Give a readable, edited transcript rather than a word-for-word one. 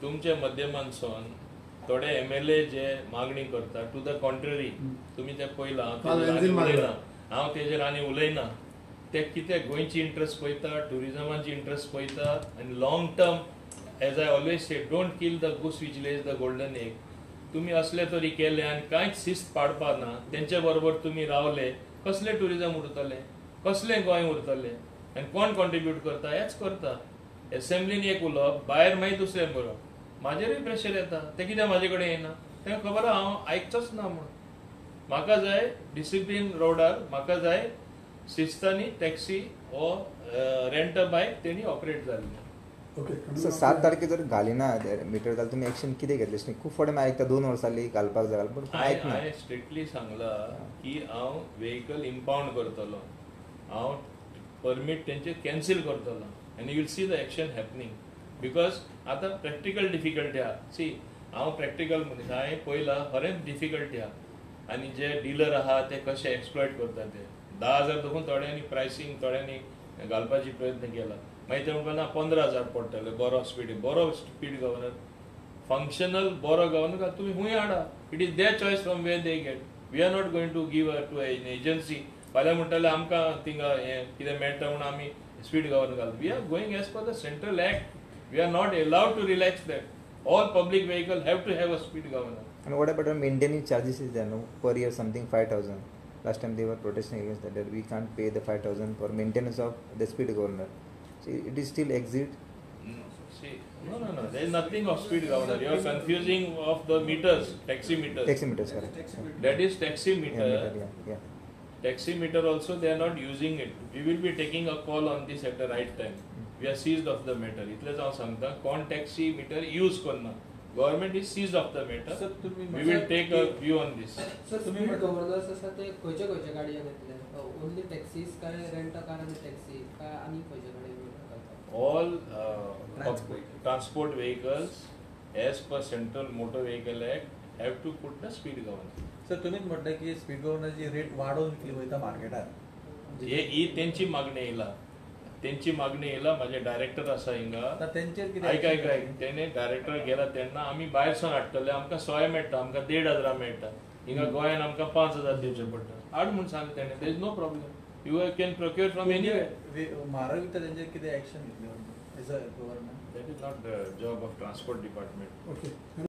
तुमच्या माध्यमांसून थोडे MLA जे मागणी करता टू द कॉन्ट्ररी तुम्ही ते पळयला हांव तेजेर आनी उलयना ते कितें गोंयची इंट्रस्ट पळयता ट्युरिजमाची इंट्रस्ट पळयता आनी long term as I always say don't kill the goose which lays the golden egg तुम्ही असले तरी केले आनी कांयच शिस्त पाडपा ना तेंचे बरोबर तुम्ही रावले कसले ट्युरिजम उरतले कसले गोंय उरतले आनी कोण कॉन्ट्रिब्यूट करता हेच करता असेंब्लीन एक उलोवप भायर मागीर दुसरें बरोवप म्हाजेरूय प्रेशर येता ते कित्याक म्हाजे कडेन येना तेका खबर आहा हांव आयकचोच ना म्हणून म्हाका जाय डिसिप्लीन रोडार म्हाका जाय शिस्तानी taxi O rent a bike तेणी ऑपरेट जाल्ली सर 7 तारखे जर घाली ना मिटर घाल तुम्ही ऍक्शन कितें घेतलें खूब फावटी आयकता 2 वर्सां घालपाक जाय पूण हांवें स्ट्रिक्टली सांगला की हांव व्हेकल इम्पाउंड करतलो हांव परमीट तेंचे कॅन्सील करतलो आनी you will see the action happening because आतां प्रॅक्टिकल डिफिकल्टी आहा सी हांव प्रॅक्टिकल मनीस हांवें पळयलां खरेंच डिफिकल्टी आहा आनी जे डीलर आहा ते कशे एक्सप्लॉयट करता ते 10,000 देखून थोड्यांनी प्रायसींग थोड्यांनी घालपाची प्रयत्न केला मागीर ते म्हणटा 15,000 पडटले बरो स्पीड गव्हर्नर फंक्शनल बरो गव्हर्नर तुम्ही खूंय हाडा it is their choice from where they get we are not going to give to an agency फाल्यां म्हणटाले आमकां थिंगा हें कितें मेळटा म्हणून आमी स्पीड गव्हर्नर घालता we are going as per the central act we are not allowed to relax that all public vehicle have to have a speed governor And what about maintaining charges is there no per year something 5,000 last time they were protesting against that we can't pay the 5,000 for maintenance of the speed governor so it is still exit no there is nothing of speed governor you are confusing of the meters taxi meters correct that is taxi meter yeah. Taxi meter also they are not using it we will be taking a call on this at the right time we are seized of the matter इतलेच हांव सांगता कोण taxi meter use करना government is seized of the matter sir, we will take a view on this sir speed governors असा ते खयचे गाडयो घेतले only taxis काय rent a car and taxi काय आणि खयचे गाडयो all transport vehicles as per central motor vehicle act have to put the speed governor sir तुम्ही म्हणता की स्पीड गव्हर्नरची रेट वाढवून विकली वयता मार्केटात ही तेंची मागणी येयला तेंची मागणी येयला माझे डायरेक्टर आसा हिंगा तेंचेर कितें ऐक तेणे डायरेक्टर गेला तेन्ना आमी भायरसून हाडटले आमकां 100 मेळटा आमकां 1,500 मेळटा हिंगा गोंयान आमकां 5,000 दिवचे पडटा हाड म्हूण सांगलें तेणे there is no problem you can procure from anywhere म्हारग विकता तेंचेर कितें एक्शन घेतली as a government that is not the job of transport department okay